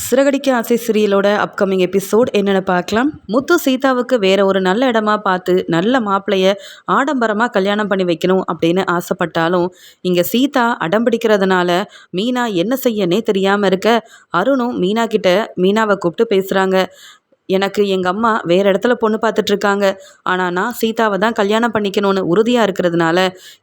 சிறகடிக்க ஆசை சீரியலோட upcoming episode என்னென்னு பார்க்கலாம். முத்து சீதாவுக்கு வேற ஒரு நல்ல இடமா பார்த்து நல்ல மாப்பிள்ளைய ஆடம்பரமாக கல்யாணம் பண்ணி வைக்கணும் அப்படின்னு ஆசைப்பட்டாலும் இங்கே சீதா அடம் பிடிக்கிறதுனால மீனா என்ன செய்யனே தெரியாமல் இருக்க அருணும் மீனா கிட்ட மீனாவை கூப்பிட்டு பேசுகிறாங்க. எனக்கு எங்கள் அம்மா வேறு இடத்துல பொண்ணு பார்த்துட்ருக்காங்க. ஆனால் நான் சீதாவை தான் கல்யாணம் பண்ணிக்கணும்னு உறுதியாக இருக்கிறதுனால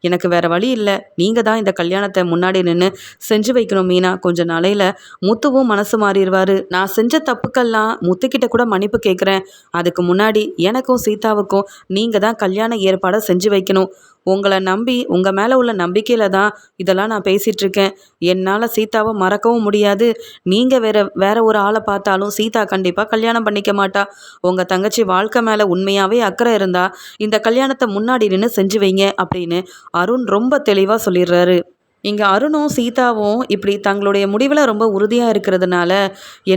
எனக்கு வேறு வழி இல்லை. நீங்கள் தான் இந்த கல்யாணத்தை முன்னாடி நின்று செஞ்சு வைக்கணும் மீனா. கொஞ்சம் நாளையில் முத்துவும் மனசு மாறிடுவார். நான் செஞ்ச தப்புக்கெல்லாம் முத்துக்கிட்ட கூட மன்னிப்பு கேட்குறேன். அதுக்கு முன்னாடி எனக்கும் சீதாவுக்கும் நீங்கள் தான் கல்யாண ஏற்பாடை செஞ்சு வைக்கணும். உங்களை நம்பி உங்கள் மேலே உள்ள நம்பிக்கையில் தான் இதெல்லாம் நான் பேசிகிட்ருக்கேன். என்னால் சீதாவை மறக்கவும் முடியாது. நீங்கள் வேற ஒரு ஆளை பார்த்தாலும் சீதா கண்டிப்பாக கல்யாணம் பண்ணிக்க மாட்டா. உங்கள் தங்கச்சி வாழ்க்கை மேலே உண்மையாகவே அக்கறை இருந்தால் இந்த கல்யாணத்தை முன்னாடி நின்று செஞ்சு வைங்க அப்படின்னு அருண் ரொம்ப தெளிவாக சொல்லிடுறாரு. இங்கே அருணும் சீதாவும் இப்படி தங்களுடைய முடிவில் ரொம்ப உறுதியாக இருக்கிறதுனால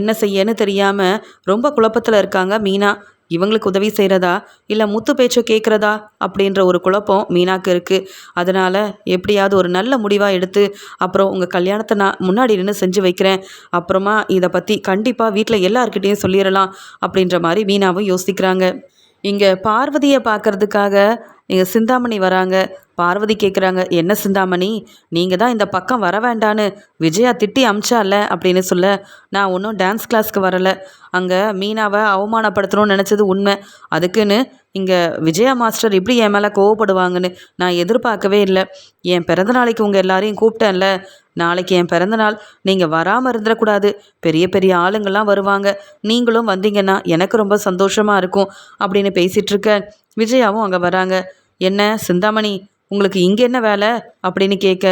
என்ன செய்யன்னு தெரியாமல் ரொம்ப குழப்பத்தில் இருக்காங்க மீனா. இவங்களுக்கு உதவி செய்கிறதா இல்லை முத்து பேச்சை கேட்குறதா அப்படின்ற ஒரு குழப்பம் மீனாக்கு இருக்குது. அதனால் எப்படியாவது ஒரு நல்ல முடிவாக எடுத்து அப்புறம் உங்கள் கல்யாணத்தை நான் முன்னாடி நின்று செஞ்சு வைக்கிறேன். அப்புறமா இதை பற்றி கண்டிப்பாக வீட்டில் எல்லாருக்கிட்டேயும் சொல்லிடலாம் அப்படின்ற மாதிரி மீனாவும் யோசிக்கிறாங்க. இங்கே பார்வதியை பார்க்குறதுக்காக இங்கே சிந்தாமணி வராங்க. பார்வதி கேட்குறாங்க, என்ன சிந்தாமணி, நீங்கள் தான் இந்த பக்கம் வர வேண்டான்னு விஜயா திட்டி அமிச்சால அப்படின்னு சொல்ல, நான் ஒன்றும் டான்ஸ் கிளாஸ்க்கு வரலை. அங்கே மீனாவை அவமானப்படுத்தணும்னு நினச்சது உண்மை. அதுக்குன்னு இங்கே விஜயா மாஸ்டர் இப்படி என் மேலே கோவப்படுவாங்கன்னு நான் எதிர்பார்க்கவே இல்லை. என் பிறந்தநாளைக்கு உங்கள் எல்லாரையும் கூப்பிட்டேன்ல, நாளைக்கு என் பிறந்தநாள், நீங்கள் வராமல் இருந்துடக்கூடாது. பெரிய பெரிய ஆளுங்கள்லாம் வருவாங்க, நீங்களும் வந்தீங்கன்னா எனக்கு ரொம்ப சந்தோஷமாக இருக்கும் அப்படின்னு பேசிகிட்ருக்க விஜயாவும் அங்கே வராங்க. என்ன சிந்தாமணி, உங்களுக்கு இங்கே என்ன வேலை அப்படின்னு கேட்க,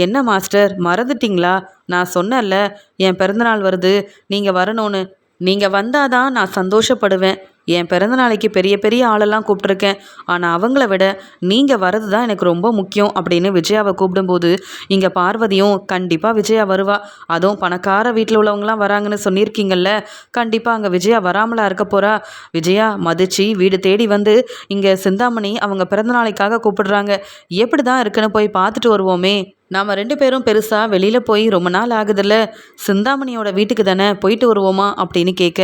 என்ன மாஸ்டர் மறந்துட்டிங்களா? நான் சொன்னேன்ல என் பிறந்தநாள் வருது, நீங்கள் வரணும்னு. நீங்கள் வந்தால் தான் நான் சந்தோஷப்படுவேன். என் பிறந்தநாளைக்கு பெரிய பெரிய ஆளெல்லாம் கூப்பிட்ருக்கேன். ஆனால் அவங்கள விட நீங்கள் வர்றது தான் எனக்கு ரொம்ப முக்கியம் அப்படின்னு விஜயாவை கூப்பிடும்போது இங்கே பார்வதியும் கண்டிப்பாக விஜயா வருவா. அதுவும் பணக்கார வீட்டில் உள்ளவங்களாம் வராங்கன்னு சொல்லியிருக்கீங்கல்ல, கண்டிப்பாக அங்கே விஜயா வராமலா இருக்க போகிறா. விஜயா மதிச்சு வீடு தேடி வந்து இங்கே சிந்தாமணி அவங்க பிறந்தநாளைக்காக கூப்பிடுறாங்க. எப்படி தான் இருக்குன்னு போய் பார்த்துட்டு வருவோமே. நாம் 2 பேரும் பெருசாக வெளியில் போய் ரொம்ப நாள் ஆகுதில்ல, சிந்தாமணியோட வீட்டுக்கு தானே போயிட்டு வருவோமா அப்படின்னு கேட்க,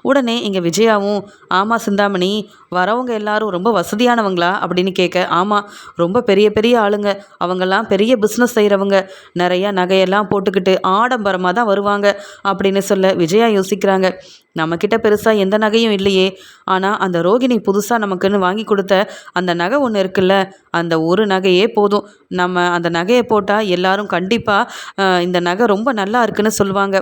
உடனே இங்கே விஜயாவும், ஆமாம் சிந்தாமணி, வரவங்க எல்லாரும் ரொம்ப வசதியானவங்களா அப்படின்னு கேட்க, ஆமாம் ரொம்ப பெரிய பெரிய ஆளுங்க, அவங்கெல்லாம் பெரிய பிஸ்னஸ் செய்கிறவங்க, நிறையா நகையெல்லாம் போட்டுக்கிட்டு ஆடம்பரமாக தான் வருவாங்க அப்படின்னு சொல்ல விஜயா யோசிக்கிறாங்க. நம்மக்கிட்ட பெருசாக எந்த நகையும் இல்லையே, ஆனால் அந்த ரோகிணி புதுசாக நமக்குன்னு வாங்கி கொடுத்த அந்த நகை ஒன்று இருக்குல்ல, அந்த ஒரு நகையே போதும். நம்ம அந்த நகையை போட்டால் எல்லாரும் கண்டிப்பாக இந்த நகை ரொம்ப நல்லா இருக்குன்னு சொல்லுவாங்க.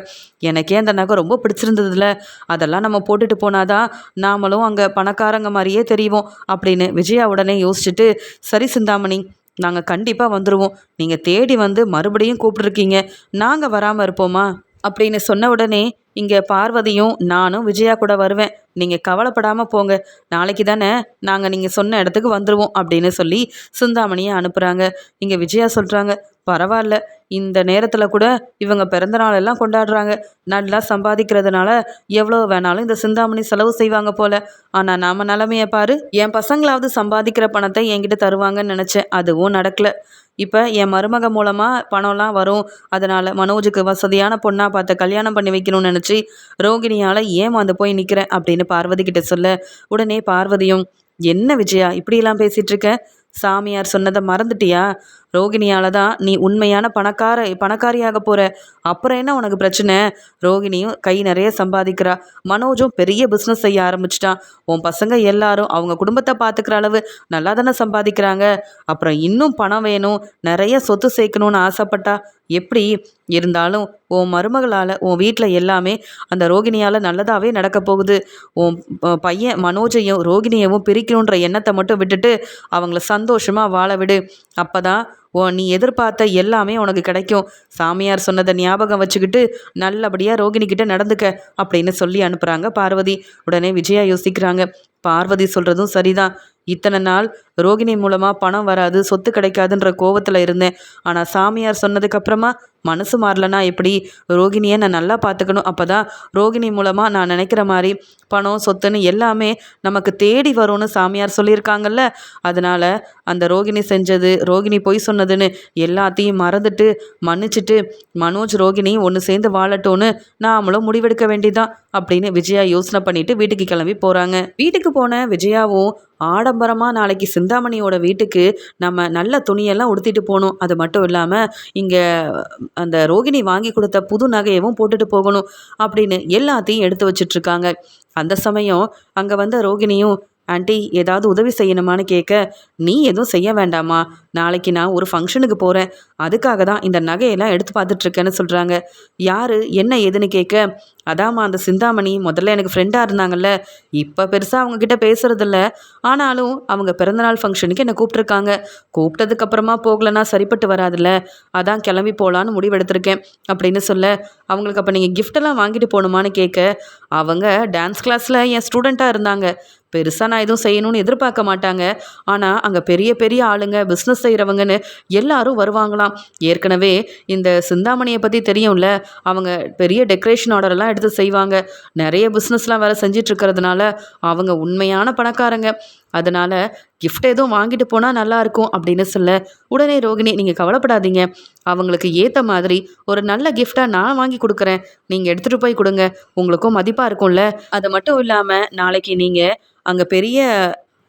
எனக்கே அந்த நகை ரொம்ப பிடிச்சிருந்ததுல, அதெல்லாம் நம்ம போட்டுட்டு போனாதான் நாமளும் அங்கே பணக்காரங்க மாதிரியே தெரியும் அப்படின்னு விஜயா உடனே யோசிச்சுட்டு, சரி சிந்தாமணி, நாங்கள் கண்டிப்பாக வந்துடுவோம். நீங்கள் தேடி வந்து மறுபடியும் கூப்பிட்ருக்கீங்க, நாங்கள் வராமல் இருப்போமா அப்படின்னு சொன்ன உடனே இங்கே பார்வதியும், நானும் விஜயா கூட வருவேன், நீங்கள் கவலைப்படாமல் போங்க, நாளைக்கு தானே நாங்கள் நீங்கள் சொன்ன இடத்துக்கு வந்துடுவோம் அப்படின்னு சொல்லி சிந்தாமணியை அனுப்புகிறாங்க. இங்கே விஜயா சொல்கிறாங்க, பரவாயில்ல, இந்த நேரத்தில் கூட இவங்க பிறந்த நாளெல்லாம் கொண்டாடுறாங்க, நல்லா சம்பாதிக்கிறதுனால எவ்வளோ வேணாலும் இந்த சிந்தாமணி செலவு செய்வாங்க போல். ஆனால் நாம் நிலமையை பாரு, என் பசங்களாவது சம்பாதிக்கிற பணத்தை என்கிட்ட தருவாங்கன்னு நினச்சேன், அதுவும் நடக்கலை. இப்போ என் மருமக மூலமாக பணம்லாம் வரும், அதனால் மனோஜுக்கு வசதியான பொண்ணாக பார்த்து கல்யாணம் பண்ணி வைக்கணும்னு நினச்சி ரோகிணியால் ஏமாந்து போய் நிற்கிறேன் அப்படின்னு பார்வதி கிட்ட சொல்ல, உடனே பார்வதியும், என்ன விஜயா இப்படியெல்லாம் பேசிகிட்டு இருக்க, சாமியார் சொன்னதை மறந்துட்டியா? ரோகிணியால் தான் நீ உண்மையான பணக்காரியாக போகிற. அப்புறம் என்ன உனக்கு பிரச்சனை? ரோகிணியும் கை நிறைய சம்பாதிக்கிறா, மனோஜும் பெரிய பிஸ்னஸ் செய்ய ஆரம்பிச்சிட்டான், உன் பசங்க எல்லாரும் அவங்க குடும்பத்தை பார்த்துக்கிற அளவு நல்லா தானே சம்பாதிக்கிறாங்க. அப்புறம் இன்னும் பணம் வேணும், நிறைய சொத்து சேர்க்கணும்னு ஆசைப்பட்டா எப்படி இருந்தாலும் உன் மருமகளால் உன் வீட்டில் எல்லாமே அந்த ரோகிணியால் நல்லதாகவே நடக்க போகுது. உன் பையன் மனோஜையும் ரோகிணியவும் பிரிக்கணுன்ற எண்ணத்தை மட்டும் விட்டுட்டு அவங்கள சந்தோஷமாக வாழ விடு. அப்போ தான் நீ எதிர்பார்த்த எல்லாமே உனக்கு கிடைக்கும். சாமியார் சொன்னதை ஞாபகம் வச்சுக்கிட்டு நல்லபடியாக ரோகிணிக்கிட்ட நடந்துக்க அப்படின்னு சொல்லி அனுப்புகிறாங்க பார்வதி. உடனே விஜயா யோசிக்கிறாங்க, பார்வதி சொல்கிறதும் சரிதான். இத்தனை நாள் ரோகிணி மூலமாக பணம் வராது, சொத்து கிடைக்காதுன்ற கோவத்தில் இருந்தேன். ஆனால் சாமியார் சொன்னதுக்கப்புறமா மனசு மாறலனா எப்படி? ரோகிணியை நான் நல்லா பார்த்துக்கணும். அப்போ தான் ரோகிணி மூலமாக நான் நினைக்கிற மாதிரி பணம் சொத்துன்னு எல்லாமே நமக்கு தேடி வரும்னு சாமியார் சொல்லியிருக்காங்கல்ல. அதனால் அந்த ரோகிணி செஞ்சது, ரோகிணி பொய் சொன்னதுன்னு எல்லாத்தையும் மறந்துட்டு மன்னிச்சிட்டு மனோஜ் ரோகிணி ஒன்று சேர்ந்து வாழட்டோன்னு நாமளும் முடிவெடுக்க வேண்டியதான் அப்படின்னு விஜயா யோசனை பண்ணிட்டு வீட்டுக்கு கிளம்பி போகிறாங்க. வீட்டுக்கு போன விஜயாவும் ஆடம்பரமாக நாளைக்கு சிந்தாமணியோட வீட்டுக்கு நம்ம நல்ல துணியெல்லாம் உடுத்திட்டு போகணும். அது மட்டும் இல்லாமல் இங்கே அந்த ரோகிணி வாங்கி கொடுத்த புது நகையவும் போட்டுட்டு போகணும் அப்படின்னு எல்லாத்தையும் எடுத்து வச்சிட்ருக்காங்க. அந்த சமயம் அங்கே வந்த ரோகிணியும், ஆண்டி ஏதாவது உதவி செய்யணுமான்னு கேட்க, நீ எதுவும் செய்ய வேண்டாமா, நாளைக்கு நான் ஒரு ஃபங்க்ஷனுக்கு போகிறேன், அதுக்காக தான் இந்த நகையெல்லாம் எடுத்து பார்த்துட்ருக்கேன்னு சொல்கிறாங்க. யார் என்ன ஏதுன்னு கேட்க, அதாம்மா அந்த சிந்தாமணி முதல்ல எனக்கு ஃப்ரெண்டாக இருந்தாங்கல்ல, இப்போ பெருசாக அவங்கக்கிட்ட பேசுகிறதில்ல, ஆனாலும் அவங்க பிறந்தநாள் ஃபங்க்ஷனுக்கு என்னை கூப்பிட்ருக்காங்க. கூப்பிட்டதுக்கப்புறமா போகலன்னா சரிப்பட்டு வராதுல்ல, அதான் கிளம்பி போகலான்னு முடிவெடுத்திருக்கேன் அப்படின்னு சொல்ல, அவங்களுக்கு அப்போ நீங்கள் கிஃப்டெல்லாம் வாங்கிட்டு போகணுமான்னு கேட்க, அவங்க டான்ஸ் கிளாஸில் என் ஸ்டூடெண்ட்டாக இருந்தாங்க, பெருசாக நான் எதுவும் செய்யணும்னு எதிர்பார்க்க மாட்டாங்க, ஆனால் அங்கே பெரிய பெரிய ஆளுங்க பிஸ்னஸ் செய்கிறவங்கன்னு எல்லாரும் வருவாங்களாம். ஏற்கனவே இந்த சிந்தாமணியை பற்றி தெரியும்ல, அவங்க பெரிய டெக்கரேஷன் ஆர்டரெல்லாம் எடுத்து செய்வாங்க, நிறைய பிஸ்னஸ்லாம் வேறு செஞ்சிட்ருக்கிறதுனால அவங்க உண்மையான பணக்காரங்க. அதனால் கிஃப்ட் எதுவும் வாங்கிட்டு போனால் நல்லாயிருக்கும் அப்படின்னு சொல்ல, உடனே ரோகிணி நீங்கள் கவலைப்படாதீங்க, அவங்களுக்கு ஏற்ற மாதிரி ஒரு நல்ல கிஃப்டாக நான் வாங்கி கொடுக்குறேன், நீங்கள் எடுத்துகிட்டு போய் கொடுங்க, உங்களுக்கும் மதிப்பாக இருக்கும்ல. அது மட்டும் இல்லாமல் நாளைக்கு நீங்கள் அங்கே பெரிய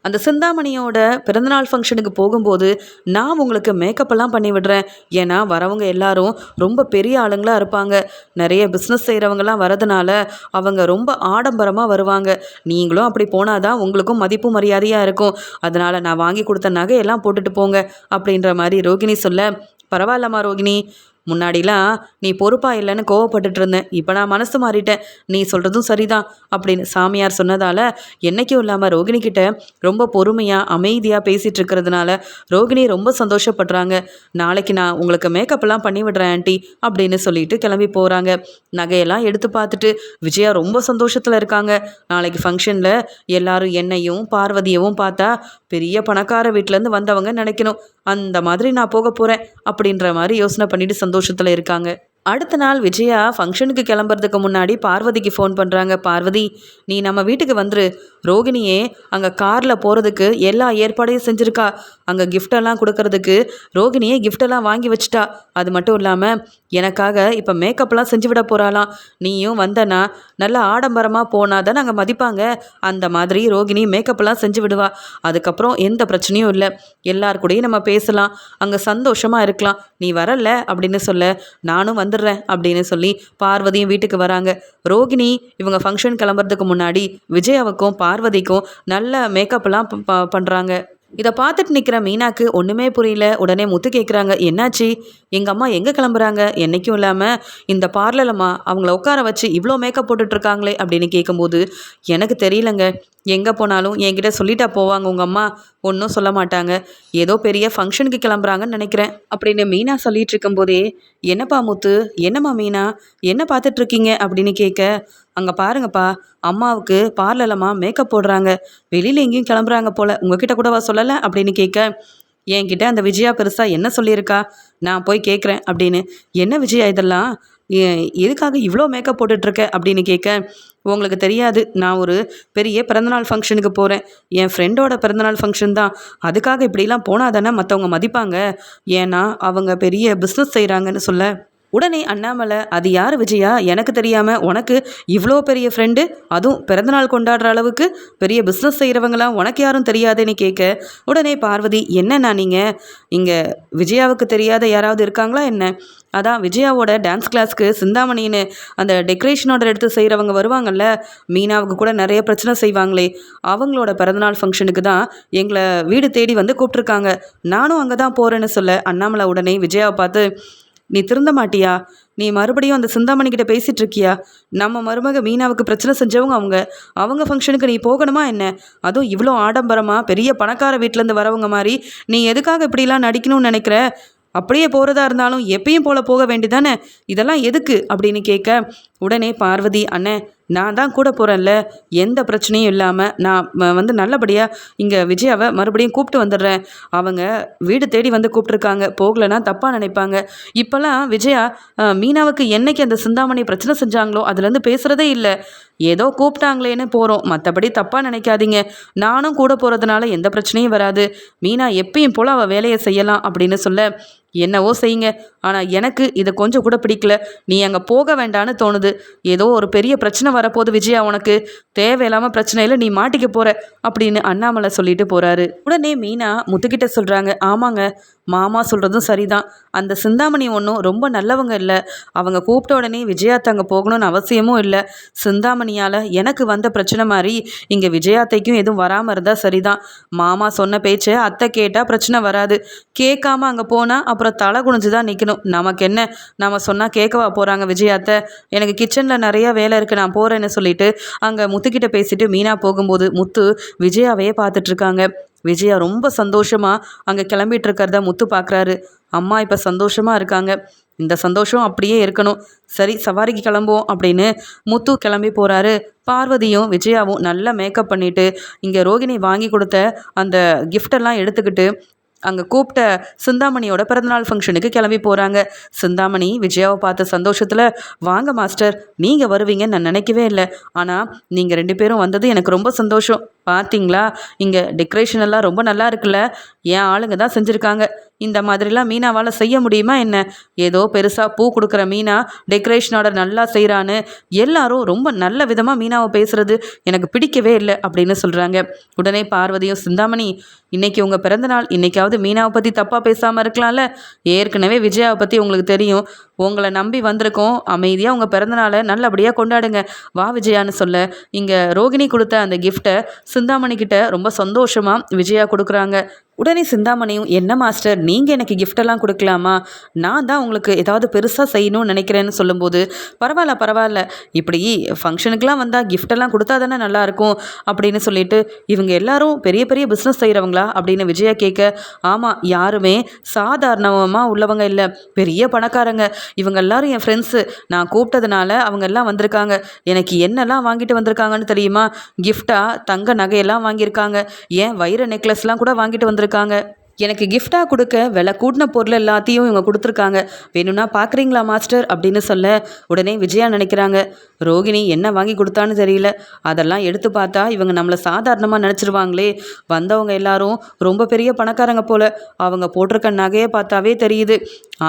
அந்த சிந்தாமணியோட பிறந்தநாள் ஃபங்க்ஷனுக்கு போகும்போது நான் உங்களுக்கு மேக்கப்பெல்லாம் பண்ணி விடுறேன். ஏன்னா வரவங்க எல்லாரும் ரொம்ப பெரிய ஆளுங்களாக இருப்பாங்க, நிறைய பிஸ்னஸ் செய்கிறவங்கலாம் வரதுனால அவங்க ரொம்ப ஆடம்பரமாக வருவாங்க. நீங்களும் அப்படி போனாதான் உங்களுக்கும் மதிப்பு மரியாதையாக இருக்கும். அதனால் நான் வாங்கி கொடுத்த நகையெல்லாம் போட்டுட்டு போங்க அப்படின்ற மாதிரி ரோகிணி சொல்ல, பரவாயில்லம்மா ரோகிணி, முன்னாடிலாம் நீ பொறுப்பாக இல்லைன்னு கோவப்பட்டுட்டு இருந்தேன், இப்போ நான் மனசு மாறிட்டேன், நீ சொல்கிறதும் சரிதான் அப்படின்னு சாமியார் சொன்னதால் என்றைக்கும் இல்லாமல் ரோகிணிக்கிட்ட ரொம்ப பொறுமையாக அமைதியாக பேசிகிட்டு இருக்கிறதுனால ரோகிணி ரொம்ப சந்தோஷப்படுறாங்க. நாளைக்கு நான் உங்களுக்கு மேக்கப்லாம் பண்ணி விடுறேன் ஆண்டி அப்படின்னு சொல்லிட்டு கிளம்பி போகிறாங்க. நகையெல்லாம் எடுத்து பார்த்துட்டு விஜயா ரொம்ப சந்தோஷத்தில் இருக்காங்க. நாளைக்கு ஃபங்க்ஷனில் எல்லாரும் என்னையும் பார்வதியவும் பார்த்தா பெரிய பணக்கார வீட்டிலேருந்து வந்தவங்க நினைக்கணும், அந்த மாதிரி நான் போக போகிறேன் அப்படின்ற மாதிரி யோசனை பண்ணிட்டு சந்தோஷத்தில் இருக்காங்க. அடுத்த நாள் விஜயா ஃபங்க்ஷனுக்கு கிளம்புறதுக்கு முன்னாடி பார்வதிக்கு ஃபோன் பண்ணுறாங்க. பார்வதி, நீ நம்ம வீட்டுக்கு வந்துரு, ரோகிணியே அங்கே காரில் போகிறதுக்கு எல்லா ஏற்பாடையும் செஞ்சுருக்கா, அங்கே கிஃப்டெல்லாம் கொடுக்கறதுக்கு ரோகிணியே கிஃப்டெல்லாம் வாங்கி வச்சுட்டா, அது மட்டும் இல்லாமல் எனக்காக இப்போ மேக்கப்லாம் செஞ்சு விட போகிறாளாம், நீயும் வந்தனா நல்லா ஆடம்பரமாக போனால் தான் நாங்கள் மதிப்பாங்க, அந்த மாதிரி ரோகிணி மேக்கப்லாம் செஞ்சு விடுவா, அதுக்கப்புறம் எந்த பிரச்சனையும் இல்லை, எல்லார் கூடயும் நம்ம பேசலாம், அங்கே சந்தோஷமாக இருக்கலாம், நீ வரல அப்படின்னு சொல்ல, நானும் வந்துடுறேன் அப்படின்னு சொல்லி பார்வதியும் வீட்டுக்கு வராங்க. ரோகிணி இவங்க ஃபங்க்ஷன் கிளம்புறதுக்கு முன்னாடி விஜயாவுக்கும் பார்வதிக்கும் நல்ல மேக்கப்லாம் பண்ணுறாங்க. இதை பார்த்துட்டு நிற்கிற மீனாக்கு ஒன்றுமே புரியல. உடனே முத்து கேட்குறாங்க, என்னாச்சு, எங்கள் அம்மா எங்கே கிளம்புறாங்க, என்றைக்கும் இல்லாமல் இந்த பார்லர்லம்மா அவங்கள உட்கார வச்சு இவ்வளோ மேக்கப் போட்டுட்ருக்காங்களே அப்படின்னு கேட்கும்போது, எனக்கு தெரியலங்க, எங்கே போனாலும் என்கிட்ட சொல்லிட்டா போவாங்க, உங்கள் அம்மா ஒன்றும் சொல்ல மாட்டாங்க, ஏதோ பெரிய ஃபங்க்ஷனுக்கு கிளம்புறாங்கன்னு நினைக்கிறேன் அப்படின்னு மீனா சொல்லிட்டு இருக்கும்போதே, என்னப்பா முத்து, என்னம்மா மீனா, என்ன பார்த்துட்ருக்கீங்க அப்படின்னு கேட்க, அங்கே பாருங்கப்பா, அம்மாவுக்கு பார்லர்லம்மா மேக்கப் போடுறாங்க, வெளியில் எங்கேயும் கிளம்புறாங்க போல், உங்ககிட்ட கூடவா சொல்லலை அப்படின்னு கேட்க, என்கிட்ட அந்த விஜயா பெருசாக என்ன சொல்லியிருக்கா, நான் போய் கேட்குறேன் அப்படின்னு. என்ன விஜயா இதெல்லாம், எதுக்காக இவ்வளோ மேக்கப் போட்டுட்ருக்க அப்படின்னு கேட்க, உங்களுக்கு தெரியாது, நான் ஒரு பெரிய பிறந்தநாள் ஃபங்க்ஷனுக்கு போகிறேன், என் ஃப்ரெண்டோட பிறந்தநாள் ஃபங்க்ஷன் தான், அதுக்காக இப்படிலாம் போனால் தானே மற்றவங்க மதிப்பாங்க, ஏன்னா அவங்க பெரிய பிஸ்னஸ் செய்கிறாங்கன்னு சொல்ல, உடனே அண்ணாமலை, அது யார் விஜயா, எனக்கு தெரியாமல் உனக்கு இவ்வளோ பெரிய ஃப்ரெண்டு, அதுவும் பிறந்தநாள் கொண்டாடுற அளவுக்கு பெரிய பிஸ்னஸ் செய்கிறவங்களாம் உனக்கு யாரும் தெரியாதுன்னு கேட்க, உடனே பார்வதி, என்னண்ணா நீங்கள் இங்கே விஜயாவுக்கு தெரியாத யாராவது இருக்காங்களா என்ன, அதான் விஜயாவோட டான்ஸ் கிளாஸ்க்கு சிந்தாமணின்னு அந்த டெக்கரேஷன் ஆர்டர் எடுத்து செய்கிறவங்க வருவாங்கள்ல, மீனாவுக்கு கூட நிறைய பிரச்சனை செய்வாங்களே, அவங்களோட பிறந்தநாள் ஃபங்க்ஷனுக்கு தான் எங்களை வீடு தேடி வந்து கூப்பிட்ருக்காங்க, நானும் அங்கே தான் போகிறேன்னு சொல்ல, அண்ணாமலை உடனே விஜயாவை பார்த்து, நீ திருந்த மாட்டியா, நீ மறுபடியும் அந்த சிந்தாமணிக்கிட்ட பேசிகிட்டு இருக்கியா, நம்ம மருமக மீனாவுக்கு பிரச்சனை செஞ்சவங்க அவங்க ஃபங்க்ஷனுக்கு நீ போகணுமா என்ன, அதுவும் இவ்வளோ ஆடம்பரமாக பெரிய பணக்கார வீட்டிலேருந்து வரவங்க மாதிரி நீ எதுக்காக இப்படிலாம் நடிக்கணும்னு நினைக்கிற, அப்படியே போகிறதா இருந்தாலும் எப்பயும் போல் போக வேண்டியதானே, இதெல்லாம் எதுக்கு அப்படின்னு கேட்க, உடனே பார்வதி, அண்ணே நான் தான் கூட போகிறேன்ல, எந்த பிரச்சனையும் இல்லாமல் நான் வந்து நல்லபடியாக இங்கே விஜயாவை மறுபடியும் கூப்பிட்டு வந்துடுறேன். அவங்க வீடு தேடி வந்து கூப்பிட்ருக்காங்க, போகலைன்னா தப்பாக நினைப்பாங்க. இப்போல்லாம் விஜயா மீனாவுக்கு என்னைக்கு அந்த சிந்தாமணி பிரச்சனை செஞ்சாங்களோ அதுலேருந்து பேசுகிறதே இல்லை. ஏதோ கூப்பிட்டாங்களேன்னு போகிறோம், மற்றபடி தப்பாக நினைக்காதீங்க. நானும் கூட போகிறதுனால எந்த பிரச்சனையும் வராது. மீனா எப்பயும் போல் அவள் வேலையை செய்யலாம் அப்படின்னு சொல்ல, என்னவோ செய்யுங்க, ஆனால் எனக்கு இதை கொஞ்சம் கூட பிடிக்கல. நீ அங்கே போக வேண்டான்னு தோணுது. ஏதோ ஒரு பெரிய பிரச்சனை வரப்போகுது விஜயா, உனக்கு தேவையில்லாமல் பிரச்சனையில் நீ மாட்டிக்க போகிற அப்படின்னு அண்ணாமலை சொல்லிட்டு போகிறாரு. உடனே மீனா முத்துக்கிட்ட சொல்கிறாங்க, ஆமாங்க மாமா சொல்கிறதும் சரிதான். அந்த சிந்தாமணி ஒன்றும் ரொம்ப நல்லவங்க இல்லை. அவங்க கூப்பிட்ட உடனே விஜயாத்தை போகணும்னு அவசியமும் இல்லை. சிந்தாமணியால் எனக்கு வந்த பிரச்சனை மாதிரி இங்கே விஜயாத்தைக்கும் எதுவும் வராமல் இருந்தால் சரிதான். மாமா சொன்ன பேச்சை அத்தை கேட்டால் பிரச்சனை வராது. கேட்காம அங்கே போனால் அப்புறம் தலை குனிஞ்சு தான் நிற்கணும். நமக்கு என்ன, நம்ம சொன்னால் கேட்கவா போகிறாங்க விஜயாத்தை? எனக்கு கிச்சனில் நிறையா வேலை இருக்குது, நான் போகிறேன்னு சொல்லிட்டு அங்கே முத்துக்கிட்ட பேசிட்டு மீனா போகும்போது முத்து விஜயாவையே பார்த்துட்ருக்காங்க. விஜயா ரொம்ப சந்தோஷமாக அங்கே கிளம்பிட்டு இருக்கிறத முத்து பார்க்குறாரு. அம்மா இப்போ சந்தோஷமாக இருக்காங்க, இந்த சந்தோஷம் அப்படியே இருக்கணும். சரி சவாரிக்கு கிளம்புவோம் அப்படின்னு முத்து கிளம்பி போகிறாரு. பார்வதியும் விஜயாவும் நல்லா மேக்கப் பண்ணிவிட்டு இங்கே ரோகிணி வாங்கி கொடுத்த அந்த கிஃப்டெல்லாம் எடுத்துக்கிட்டு அங்கே கூப்பிட்ட சிந்தாமணியோட பிறந்தநாள் ஃபங்க்ஷனுக்கு கிளம்பி போகிறாங்க. சிந்தாமணி விஜயாவை பார்த்த சந்தோஷத்தில், வாங்க மாஸ்டர், நீங்கள் வருவீங்கன்னு நான் நினைக்கவே இல்லை. ஆனால் நீங்கள் 2 பேரும் வந்தது எனக்கு ரொம்ப சந்தோஷம். பார்த்தீங்களா, இங்கே டெக்கரேஷன் எல்லாம் ரொம்ப நல்லா இருக்குல்ல, என் ஆளுங்க தான் செஞ்சுருக்காங்க. இந்த மாதிரிலாம் மீனாவால் செய்ய முடியுமா என்ன? ஏதோ பெருசாக பூ கொடுக்குற மீனா டெக்கரேஷனோட நல்லா செய்கிறான்னு எல்லாரும் ரொம்ப நல்ல விதமாக மீனாவை பேசுகிறது எனக்கு பிடிக்கவே இல்லை அப்படின்னு சொல்கிறாங்க. உடனே பார்வதியும், சிந்தாமணி இன்றைக்கி உங்கள் பிறந்தநாள், இன்றைக்காவது மீனாவை பற்றி தப்பாக பேசாமல் இருக்கலாம்ல. ஏற்கனவே விஜயாவை பற்றி உங்களுக்கு தெரியும், உங்களை நம்பி வந்திருக்கோம், அமைதியாக உங்கள் பிறந்தநாளை நல்லபடியாக கொண்டாடுங்க வா விஜயான்னு சொல்ல, இங்கே ரோகிணி கொடுத்த அந்த கிஃப்டை சிந்தாமணிக்கிட்ட ரொம்ப சந்தோஷமாக விஜயா கொடுக்குறாங்க. உடனே சிந்தாமணியும், என்ன மாஸ்டர் நீங்கள் எனக்கு கிஃப்டெல்லாம் கொடுக்கலாமா? நான் தான் உங்களுக்கு ஏதாவது பெருசாக செய்யணும்னு நினைக்கிறேன்னு சொல்லும்போது, பரவாயில்ல இப்படி ஃபங்க்ஷனுக்கெலாம் வந்தால் கிஃப்டெல்லாம் கொடுத்தா தானே நல்லாயிருக்கும் அப்படின்னு சொல்லிட்டு, இவங்க எல்லாரும் பெரிய பெரிய பிஸ்னஸ் செய்கிறவங்களா அப்படின்னு விஜயா கேட்க, ஆமாம் யாருமே சாதாரணமாக உள்ளவங்க இல்லை, பெரிய பணக்காரங்க. இவங்க எல்லாரும் என் ஃப்ரெண்ட்ஸு. நான் கூப்பிட்டதுனால அவங்க எல்லாம் வந்திருக்காங்க. எனக்கு என்னெல்லாம் வாங்கிட்டு வந்திருக்காங்கன்னு தெரியுமா? கிஃப்டாக தங்க நகையெல்லாம் வாங்கியிருக்காங்க, ஏன் வைர நெக்லஸ்லாம் கூட வாங்கிட்டு வந்திருக்காங்க. எனக்கு கிஃப்டாக கொடுக்க விலை கூட்டின பொருள் எல்லாத்தையும் இவங்க கொடுத்துருக்காங்க. வேணும்னா பார்க்குறீங்களா மாஸ்டர் அப்படின்னு சொல்ல, உடனே விஜயா நினைக்கிறாங்க, ரோகிணி என்ன வாங்கி கொடுத்தான்னு தெரியல, அதெல்லாம் எடுத்து பார்த்தா இவங்க நம்மளை சாதாரணமாக நினச்சிருவாங்களே. வந்தவங்க எல்லாரும் ரொம்ப பெரிய பணக்காரங்க போல், அவங்க போட்டிருக்க நகையை பார்த்தாவே தெரியுது.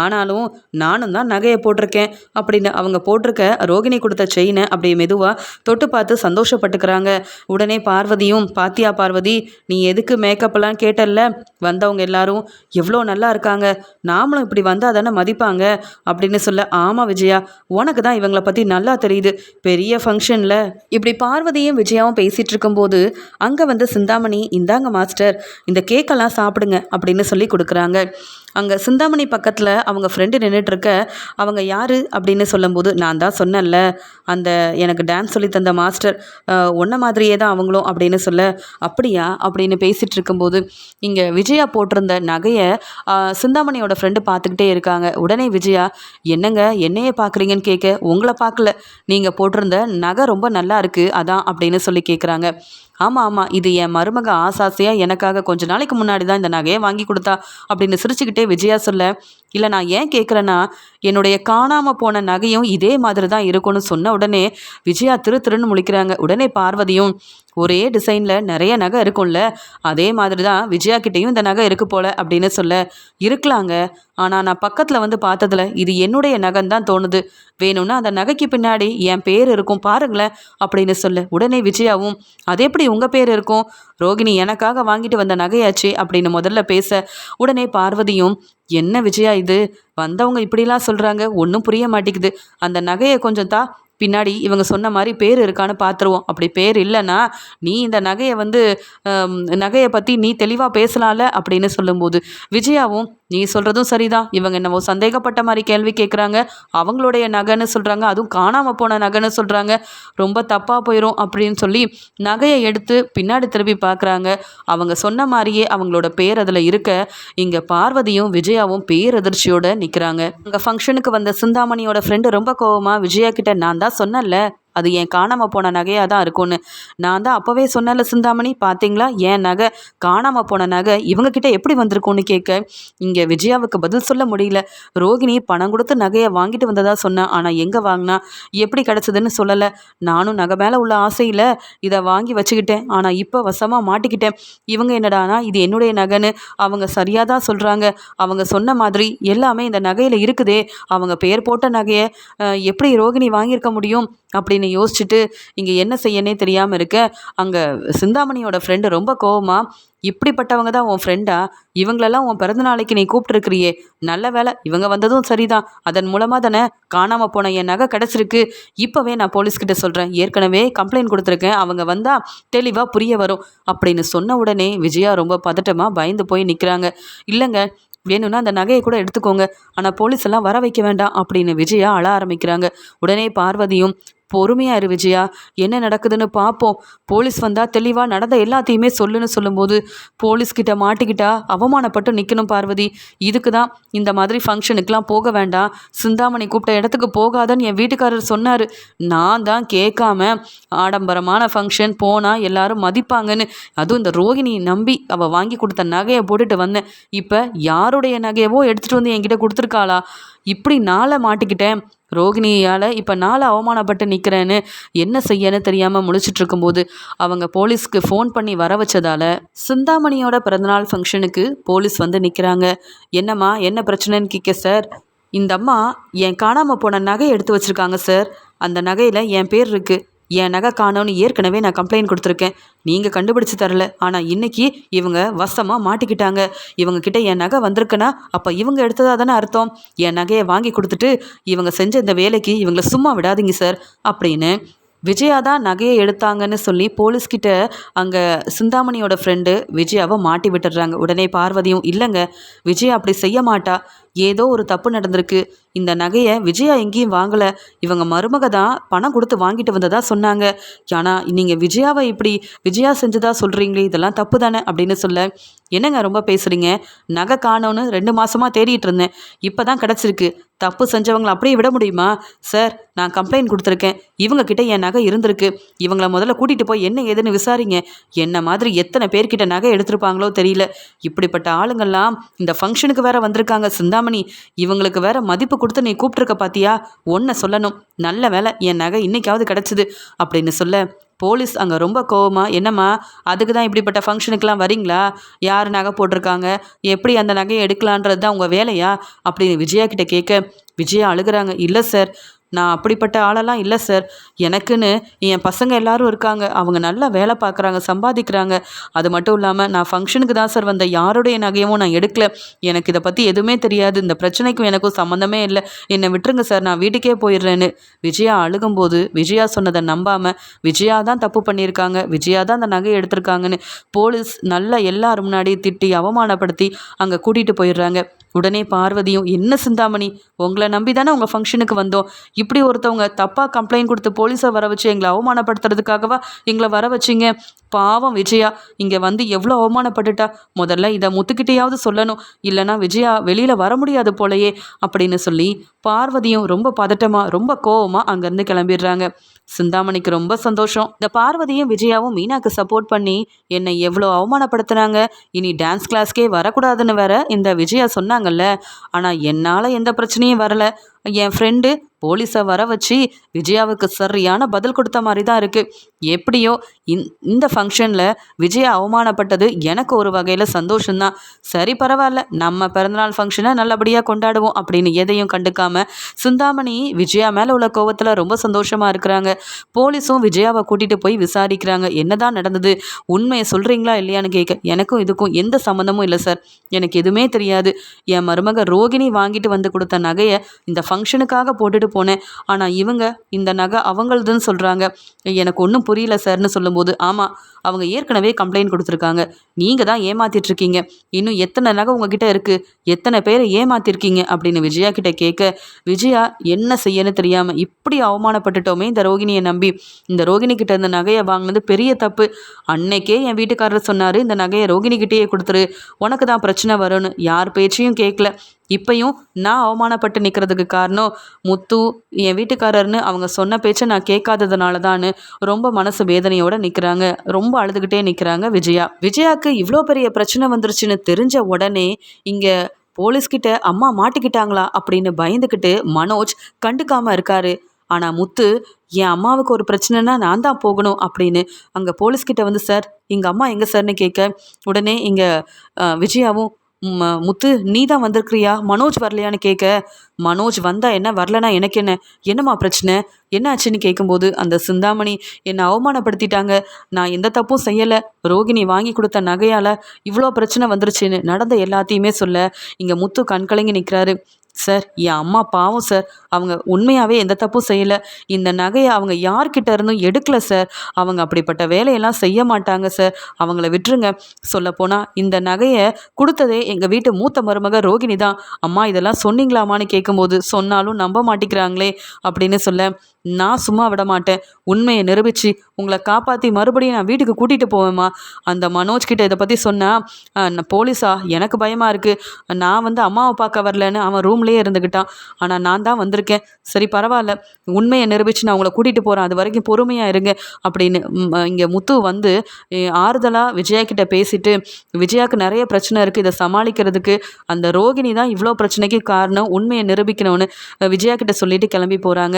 ஆனாலும் நானும் தான் நகையை போட்டிருக்கேன் அப்படின்னு அவங்க போட்டிருக்க ரோகிணி கொடுத்த செயினை அப்படியே மெதுவாக தொட்டு பார்த்து சந்தோஷப்பட்டுக்கிறாங்க. உடனே பார்வதியும், பாத்தியா பார்வதி, நீ எதுக்கு மேக்கப்லாம் கேட்டல்ல, வந்தவங்க எல்லாரும் எவ்வளோ நல்லா இருக்காங்க, நாமளும் இப்படி வந்தால் தானே மதிப்பாங்க அப்படின்னு சொல்ல, ஆமாம் விஜயா, உனக்கு தான் இவங்களை பற்றி நல்லா தெரியுது, பெரிய ஃபங்க்ஷனில் இப்படி பார்வதியும் விஜயாவும் பேசிகிட்டு இருக்கும்போது அங்கே வந்து சிந்தாமணி, இந்தாங்க மாஸ்டர், இந்த கேக்கெல்லாம் சாப்பிடுங்க அப்படின்னு சொல்லி கொடுக்குறாங்க. அங்கே சிந்தாமணி பக்கத்தில் அவங்க ஃப்ரெண்டு நின்றுட்டுருக்க, அவங்க யார் அப்படின்னு சொல்லும்போது, நான் தான் சொன்னேன்ல அந்த எனக்கு டான்ஸ் சொல்லி தந்த மாஸ்டர், ஒன்றை மாதிரியே தான் அவங்களும் அப்படின்னு சொல்ல, அப்படியா அப்படின்னு பேசிகிட்டு இருக்கும்போது இங்கே விஜயா போட்டிருந்த நகையை சிந்தாமணியோட ஃப்ரெண்டு பார்த்துக்கிட்டே இருக்காங்க. உடனே விஜயா, என்னங்க என்னையே பார்க்குறீங்கன்னு கேட்க, உங்களை பார்க்கல, நீங்கள் போட்டிருந்த நகை ரொம்ப நல்லா இருக்குது அதான் அப்படின்னு சொல்லி கேட்குறாங்க. ஆமாம் இது என் மருமக ஆசாசையாக எனக்காக கொஞ்ச நாளைக்கு முன்னாடி தான் இந்த நகையை வாங்கி கொடுத்தா அப்படின்னு சிரிச்சுக்கிட்டே விஜயா சொல்ல, இல்லை நான் ஏன் கேட்குறேன்னா, என்னுடைய காணாமல் போன நகையும் இதே மாதிரி தான் இருக்கும்னு சொன்ன உடனே விஜயா திருன்னு முழிக்கிறாங்க. உடனே பார்வதியும், ஒரே டிசைனில் நிறைய நகை இருக்கும்ல, அதே மாதிரி தான் விஜயா கிட்டேயும் இந்த நகை இருக்கு போல் அப்படின்னு சொல்ல, இருக்கலாங்க, ஆனால் நான் பக்கத்தில் வந்து பார்த்ததில் இது என்னுடைய நகைன்னு தான் தோணுது, வேணும்னா அந்த நகைக்கு பின்னாடி என் பேர் இருக்கும் பாருங்களேன் அப்படின்னு சொல்ல, உடனே விஜயாவும், அது எப்படி உங்கள் பேர் இருக்கும், ரோகிணி எனக்காக வாங்கிட்டு வந்த நகையாச்சு அப்படின்னு முதல்ல பேச, உடனே பார்வதியும், என்ன விஜயா இது, வந்தவங்க இப்படிலாம் சொல்கிறாங்க, ஒன்றும் புரிய மாட்டேங்குது, அந்த நகையை கொஞ்சம் பின்னாடி இவங்க சொன்ன மாதிரி பேர் இருக்கான்னு பார்த்துருவோம், அப்படி பேர் இல்லைன்னா நீ இந்த நகையை பற்றி நீ தெளிவாக பேசலாம்ல அப்படின்னு சொல்லும்போது விஜயாவும், நீ சொல்கிறதும் சரிதான், இவங்க என்னவோ சந்தேகப்பட்ட மாதிரி கேள்வி கேட்குறாங்க, அவங்களுடைய நகைன்னு சொல்கிறாங்க, அதுவும் காணாமல் போன நகைன்னு சொல்கிறாங்க, ரொம்ப தப்பாக போயிடும் அப்படின்னு சொல்லி நகையை எடுத்து பின்னாடி திரும்பி பார்க்குறாங்க. அவங்க சொன்ன மாதிரியே அவங்களோட பேர் அதில் இருக்க, இங்கே பார்வதியும் விஜயாவும் பேரதிர்ச்சியோடு நிற்கிறாங்க. அங்கே ஃபங்க்ஷனுக்கு வந்த சிந்தாமணியோட ஃப்ரெண்டு ரொம்ப கோவமாக விஜயா கிட்ட, நான் தான் தான் சொன்னேன்ல, அது என் காணாமல் போன நகையாக தான் இருக்கும்னு. நான் தான் அப்போவே சொன்னேன்ல சிந்தாமணி, பார்த்தீங்களா என் நகை, காணாமல் போன நகை இவங்கக்கிட்ட எப்படி வந்திருக்கும்னு கேட்க இங்கே விஜயாவுக்கு பதில் சொல்ல முடியல. ரோகிணி பணம் கொடுத்து நகையை வாங்கிட்டு வந்ததா சொன்னா, ஆனால் எங்கே வாங்கினா, எப்படி கிடச்சதுன்னு சொல்லலை. நானும் நகை மேலே உள்ள ஆசையில் இதை வாங்கி வச்சுக்கிட்டேன். ஆனால் இப்போ வசமாக மாட்டிக்கிட்டேன். இவங்க என்னடானா இது என்னுடைய நகைன்னு அவங்க சரியாக தான் சொல்கிறாங்க. அவங்க சொன்ன மாதிரி எல்லாமே இந்த நகையில் இருக்குதே. அவங்க பேர் போட்ட நகையை எப்படி ரோகிணி வாங்கியிருக்க முடியும் அப்படின்னு யோசிச்சுட்டு இங்கே என்ன செய்யனே தெரியாமல் இருக்க, அங்கே சிந்தாமணியோட ஃப்ரெண்டு ரொம்ப கோவமா, இப்படிப்பட்டவங்க தான் உன் ஃப்ரெண்டா? இவங்களெல்லாம் உன் பிறந்த நாளைக்கு நீ கூப்பிட்டுருக்கிறியே, நல்ல வேலை இவங்க வந்ததும் சரிதான். அதன் மூலமாக தானே காணாமல் போன என் நகை கிடச்சிருக்கு. இப்போவே நான் போலீஸ்கிட்ட சொல்கிறேன், ஏற்கனவே கம்ப்ளைண்ட் கொடுத்துருக்கேன், அவங்க வந்தால் தெளிவாக புரிய வரும் அப்படின்னு சொன்ன உடனே விஜயா ரொம்ப பதட்டமாக பயந்து போய் நிற்கிறாங்க. இல்லைங்க, வேணும்னா அந்த நகையை கூட எடுத்துக்கோங்க, ஆனால் போலீஸ் எல்லாம் வர வைக்க வேண்டாம் அப்படின்னு விஜயா அழ ஆரம்பிக்கிறாங்க. உடனே பார்வதியும், பொறுமையா இரு விஜயா, என்ன நடக்குதுன்னு பார்ப்போம், போலீஸ் வந்தால் தெளிவாக நடந்த எல்லாத்தையுமே சொல்லுன்னு சொல்லும்போது, போலீஸ்கிட்ட மாட்டிக்கிட்டா அவமானப்பட்டு நிற்கணும் பார்வதி. இதுக்கு தான் இந்த மாதிரி ஃபங்க்ஷனுக்கெலாம் போக வேண்டாம், சிந்தாமணி கூப்பிட்ட இடத்துக்கு போகாதன்னு என் வீட்டுக்காரர் சொன்னார். நான் தான் கேட்காம ஆடம்பரமான ஃபங்க்ஷன் போனால் எல்லாரும் மதிப்பாங்கன்னு, அதுவும் இந்த ரோகிணி நம்பி அவள் வாங்கி கொடுத்த நகையை போட்டுட்டு வந்தேன். இப்போ யாருடைய நகையவோ எடுத்துகிட்டு வந்து என்கிட்ட கொடுத்துருக்காளா? இப்படி நாளை மாட்டிக்கிட்டேன். ரோகிணியால் இப்போ நாளை அவமானப்பட்டு நிற்கிறேன்னு என்ன செய்யன்னு தெரியாமல் முழிச்சிட்டு இருக்கும்போது அவங்க போலீஸ்க்கு ஃபோன் பண்ணி வர வச்சதால் சிந்தாமணியோட பிறந்தநாள் ஃபங்க்ஷனுக்கு போலீஸ் வந்து நிற்கிறாங்க. என்னம்மா என்ன பிரச்சனைன்னு கேட்க, சார் இந்த அம்மா என் காணாமல் போன நகை எடுத்து வச்சுருக்காங்க சார், அந்த நகையில் என் பேர் இருக்குது, என் நகை காணோன்னு ஏற்கனவே நான் கம்ப்ளைண்ட் கொடுத்துருக்கேன், நீங்கள் கண்டுபிடிச்சி தரல, ஆனால் இன்றைக்கி இவங்க வசமாக மாட்டிக்கிட்டாங்க. இவங்கக்கிட்ட என் நகை வந்திருக்குன்னா அப்போ இவங்க எடுத்ததாக தானே அர்த்தம். என் நகையை வாங்கி கொடுத்துட்டு இவங்க செஞ்ச இந்த வேலைக்கு இவங்களை சும்மா விடாதீங்க சார் அப்படின்னு விஜயா தான் நகையை எடுத்தாங்கன்னு சொல்லி போலீஸ்கிட்ட அங்கே சிந்தாமணியோட ஃப்ரெண்டு விஜயாவை மாட்டி விட்டுடுறாங்க. உடனே பார்வதியும், இல்லைங்க விஜயா அப்படி செய்ய மாட்டா, ஏதோ ஒரு தப்பு நடந்திருக்கு, இந்த நகையை விஜயா எங்கேயும் வாங்கலை, இவங்க மருமக தான் பணம் கொடுத்து வாங்கிட்டு வந்ததா சொன்னாங்க. ஆனால் நீங்கள் விஜயாவை இப்படி விஜயா செஞ்சதா சொல்கிறீங்களே, இதெல்லாம் தப்பு தானே அப்படின்னு சொல்ல, என்னங்க ரொம்ப பேசுகிறீங்க, நகை காணோன்னு 2 மாதமாக தேடிட்டு இருந்தேன், இப்போ தான் கிடச்சிருக்கு, தப்பு செஞ்சவங்களை அப்படியே விட முடியுமா சார்? நான் கம்ப்ளைண்ட் கொடுத்துருக்கேன், இவங்கக்கிட்ட என் நகை இருந்திருக்கு, இவங்கள முதல்ல கூட்டிகிட்டு போய் என்ன ஏதுன்னு விசாரிங்க. என்ன மாதிரி எத்தனை பேர்கிட்ட நகை எடுத்திருப்பாங்களோ தெரியல, இப்படிப்பட்ட ஆளுங்கள்லாம் இந்த ஃபங்க்ஷனுக்கு வேற வந்திருக்காங்க சிந்தாமணி, இவங்களுக்கு வேற மதிப்பு கொடுத்து நீ கூப்பிட்ருக்க பார்த்தியா, ஒன்றை சொல்லணும், நல்ல வேலை என் நகை இன்னைக்காவது கிடச்சிது அப்படின்னு சொல்ல, போலீஸ் அங்கே ரொம்ப கோவமா, என்னம்மா அதுக்கு தான் இப்படிப்பட்ட ஃபங்க்ஷனுக்கெலாம் வரீங்களா, யார் நகை போட்டிருக்காங்க, எப்படி அந்த நகையை எடுக்கலான்றது தான் உங்கள் வேலையா அப்படின்னு விஜயா கிட்ட கேட்க, விஜயா அழுகிறாங்க. இல்லை சார், நான் அப்படிப்பட்ட ஆளெல்லாம் இல்லை சார், எனக்குன்னு என் பசங்க எல்லாரும் இருக்காங்க, அவங்க நல்லா வேலை பார்க்குறாங்க, சம்பாதிக்கிறாங்க, அது மட்டும் இல்லாமல் நான் ஃபங்க்ஷனுக்கு தான் சார் வந்த, யாருடைய நகையும் நான் எடுக்கல, எனக்கு இதை பற்றி எதுவுமே தெரியாது, இந்த பிரச்சனைக்கும் எனக்கும் சம்மந்தமே இல்லை, என்னை விட்டுருங்க சார், நான் வீட்டுக்கே போயிடுறேன்னு விஜயா அழுகும்போது விஜயா சொன்னதை நம்பாமல் விஜயா தான் தப்பு பண்ணியிருக்காங்க, விஜயா தான் அந்த நகையை எடுத்திருக்காங்கன்னு போலீஸ் நல்லா எல்லாரும் முன்னாடி திட்டி அவமானப்படுத்தி அங்கே கூட்டிகிட்டு போயிடுறாங்க. உடனே பார்வதியும், என்ன சிந்தாமணி, உங்களை நம்பி தானே உங்கள் ஃபங்க்ஷனுக்கு வந்தோம், இப்படி ஒருத்தவங்க தப்பாக கம்ப்ளைண்ட் கொடுத்து போலீஸை வர வச்சு எங்களை அவமானப்படுத்துறதுக்காகவா எங்களை வர வச்சிங்க? பாவம் விஜயா இங்கே வந்து எவ்வளோ அவமானப்பட்டுட்டா, முதல்ல இதை முத்துக்கிட்டையாவது சொல்லணும், இல்லைனா விஜயா வெளியில் வர முடியாது போலையே அப்படின்னு சொல்லி பார்வதியும் ரொம்ப பதட்டமாக ரொம்ப கோவமாக அங்கேருந்து கிளம்பிடுறாங்க. சிந்தாமணிக்கு ரொம்ப சந்தோஷம். இந்த பார்வதியும் விஜயாவும் மீனாக்கு சப்போர்ட் பண்ணி என்னை எவ்வளோ அவமானப்படுத்தினாங்க, இனி டான்ஸ் கிளாஸ்க்கே வரக்கூடாதுன்னு வேற இந்த விஜயா சொன்னாங்கல்ல, ஆனால் என்னால் எந்த பிரச்சனையும் வரலை, என் ஃப்ரெண்டு போலீஸை வர வச்சு விஜயாவுக்கு சரியான பதில் கொடுத்த மாதிரி தான் இருக்குது. எப்படியோ இந்த ஃபங்க்ஷனில் விஜயா அவமானப்பட்டது எனக்கு ஒரு வகையில் சந்தோஷம்தான். சரி பரவாயில்ல, நம்ம பிறந்தநாள் ஃபங்க்ஷனை நல்லபடியாக கொண்டாடுவோம் அப்படின்னு எதையும் கண்டுக்காமல் சிந்தாமணி விஜயா மேலே உள்ள கோவத்தில் ரொம்ப சந்தோஷமாக இருக்கிறாங்க. போலீஸும் விஜயாவை கூட்டிகிட்டு போய் விசாரிக்கிறாங்க. என்னதான் நடந்தது, உண்மையை சொல்கிறீங்களா இல்லையான்னு கேட்க, எனக்கும் இதுக்கும் எந்த சம்மந்தமும் இல்லை சார், எனக்கு எதுவுமே தெரியாது, என் மருமக ரோகிணி வாங்கிட்டு வந்து கொடுத்த நகையை இந்த ஃபங்க்ஷனுக்காக போட்டுட்டு போனேன், ஆனால் இவங்க இந்த நகை அவங்களதுன்னு சொல்கிறாங்க, எனக்கு ஒன்றும் புரியல சார்னு சொல்லும்போது, ஆமாம் அவங்க ஏற்கனவே கம்ப்ளைண்ட் கொடுத்துருக்காங்க, நீங்கள் தான் ஏமாத்திட்டுருக்கீங்க, இன்னும் எத்தனை நகை உங்ககிட்ட இருக்குது, எத்தனை பேரை ஏமாத்திருக்கீங்க அப்படின்னு விஜயா கிட்ட கேட்க, விஜயா என்ன செய்யன்னு தெரியாமல் இப்படி அவமானப்பட்டுட்டோமே இந்த ரோகிணியை நம்பி, இந்த ரோகிணி கிட்ட இந்த நகையை வாங்கினது பெரிய தப்பு, அன்னைக்கே என் வீட்டுக்காரர் சொன்னார் இந்த நகையை ரோகிணிக்கிட்டேயே கொடுத்துரு, உனக்கு தான் பிரச்சனை வரும்னு, யார் பேச்சையும் கேட்கல, இப்பயும் நான் அவமானப்பட்டு நிற்கிறதுக்கு காரணம் முத்து என் வீட்டுக்காரர்னு அவங்க சொன்ன பேச்சை நான் கேட்காததுனால தான் ரொம்ப மனசு வேதனையோடு நிற்கிறாங்க. ரொம்ப அழுதுகிட்டே நிற்கிறாங்க விஜயாவுக்கு இவ்வளோ பெரிய பிரச்சனை வந்துருச்சுன்னு தெரிஞ்ச உடனே இங்கே போலீஸ்கிட்ட அம்மா மாட்டிக்கிட்டாங்களா அப்படின்னு பயந்துக்கிட்டு மனோஜ் கண்டுக்காமல் இருக்காரு. ஆனால் முத்து என் அம்மாவுக்கு ஒரு பிரச்சனைனா நான் தான் போகணும் அப்படின்னு அங்கே போலீஸ்கிட்ட வந்து சார் எங்கள் அம்மா எங்கே சார்னு கேட்க உடனே இங்கே விஜயாவும் முத்து நீ தான் வந்திருக்கிறியா மனோஜ் வரலையான்னு கேட்க மனோஜ் வந்தா என்ன வரலனா எனக்கு என்னம்மா பிரச்சனை என்ன ஆச்சுன்னு கேட்கும்போது அந்த சிந்தாமணி என்னை அவமானப்படுத்திட்டாங்க. நான் எந்த தப்பும் செய்யலை. ரோகிணி வாங்கி கொடுத்த நகையால் இவ்வளோ பிரச்சனை வந்துருச்சுன்னு நடந்த எல்லாத்தையுமே சொல்ல இங்கே முத்து கண்கலங்கி நிற்கிறாரு. சார் என் அம்மா பாவம் சார், அவங்க உண்மையாகவே எந்த தப்பும் செய்யலை. இந்த நகையை அவங்க யார்கிட்ட இருந்தும் எடுக்கலை சார். அவங்க அப்படிப்பட்ட வேலையெல்லாம் செய்ய மாட்டாங்க சார். அவங்கள விட்டுருங்க. சொல்லப்போனால் இந்த நகையை கொடுத்ததே எங்கள் வீட்டு மூத்த மருமக ரோகிணி தான். அம்மா இதெல்லாம் சொன்னீங்களாமான்னு கேட்கும்போது சொன்னாலும் நம்ப மாட்டேங்கிறாங்களே அப்படின்னு சொல்ல நான் சும்மா விட மாட்டேன். உண்மையை நிரூபித்து உங்களை காப்பாற்றி மறுபடியும் நான் வீட்டுக்கு கூட்டிகிட்டு போவேம்மா. அந்த மனோஜ் கிட்ட இதை பற்றி சொன்னால் போலீஸா எனக்கு பயமாக இருக்குது. நான் வந்து அம்மாவை பார்க்க வரலன்னு அவன் ரூம்லேயே இருந்துக்கிட்டான். ஆனால் நான் தான் வந்திருக்கேன். சரி பரவாயில்ல, உண்மையை நிரூபித்து நான் உங்களை கூட்டிகிட்டு போகிறேன். அது வரைக்கும் பொறுமையாக இருங்க அப்படின்னு இங்கே முத்து வந்து ஆறுதலாக விஜயா கிட்ட பேசிட்டு விஜயாவுக்கு நிறைய பிரச்சனை இருக்குது, இதை சமாளிக்கிறதுக்கு அந்த ரோகிணி தான் இவ்வளோ பிரச்சனைக்கு காரணம், உண்மையை நிரூபிக்கணும்னு விஜயா கிட்ட சொல்லிட்டு கிளம்பி போகிறாங்க.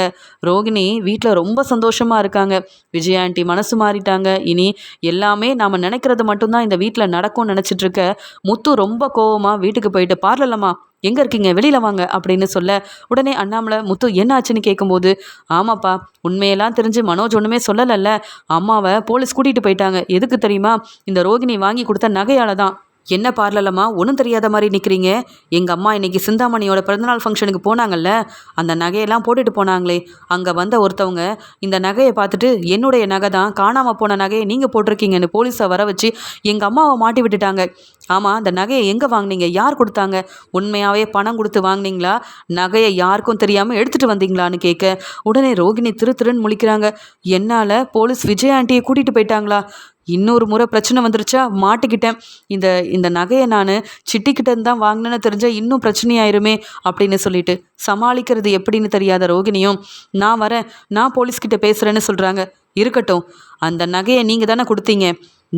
ரோகிணி வீட்டில் ரொம்ப சந்தோஷமாக இருக்காங்க. விஜயா ஆண்டி மனசு மாறிட்டாங்க. இனி எல்லாமே நாம் நினைக்கிறது மட்டும்தான் இந்த வீட்டில் நடக்கும்னு நினச்சிட்டு இருக்க முத்து ரொம்ப கோவமாக வீட்டுக்கு போயிட்டு பார்லலம்மா எங்கே இருக்கீங்க வெளியில் வாங்க அப்படின்னு சொல்ல உடனே அண்ணாமலை முத்து என்ன ஆச்சுன்னு கேட்கும்போது ஆமாப்பா உண்மையெல்லாம் தெரிஞ்சு மனோஜ் ஒன்றுமே சொல்லலைல்ல, அம்மாவை போலீஸ் கூட்டிகிட்டு போயிட்டாங்க. எதுக்கு தெரியுமா? இந்த ரோகிணி வாங்கி கொடுத்த நகையால் தான். என்ன பார்லலம்மா ஒன்றும் தெரியாத மாதிரி நிற்கிறீங்க? எங்கள் அம்மா இன்றைக்கி சிந்தாமணியோட பிறந்தநாள் ஃபங்க்ஷனுக்கு போனாங்கல்ல, அந்த நகையெல்லாம் போட்டுட்டு போனாங்களே, அங்கே வந்த ஒருத்தவங்க இந்த நகையை பார்த்துட்டு என்னுடைய நகை தான், காணாமல் போன நகையை நீங்கள் போட்டிருக்கீங்கன்னு போலீஸை வர வச்சு எங்கள் அம்மாவை மாட்டி விட்டுட்டாங்க. ஆமாம், அந்த நகையை எங்கே வாங்கினீங்க? யார் கொடுத்தாங்க? உண்மையாகவே பணம் கொடுத்து வாங்கினீங்களா? நகையை யாருக்கும் தெரியாமல் எடுத்துகிட்டு வந்தீங்களான்னு கேட்க உடனே ரோகிணி திருன்னு முழிக்கிறாங்க. என்னால் போலீஸ் விஜய் ஆண்டியை கூட்டிகிட்டு போயிட்டாங்களா? இன்னொரு முறை பிரச்சனை வந்துருச்சா மாட்டிக்கிட்டேன். இந்த இந்த நகையை நான் சிட்டிக்கிட்டேருந்து தான் வாங்கினேன்னு தெரிஞ்சால் இன்னும் பிரச்சனையாயிருமே அப்படின்னு சொல்லிட்டு சமாளிக்கிறது எப்படின்னு தெரியாத ரோகிணியும் நான் வரேன், நான் போலீஸ்கிட்ட பேசுகிறேன்னு சொல்கிறாங்க. இருக்கட்டும், அந்த நகையை நீங்கள் தானே கொடுத்தீங்க,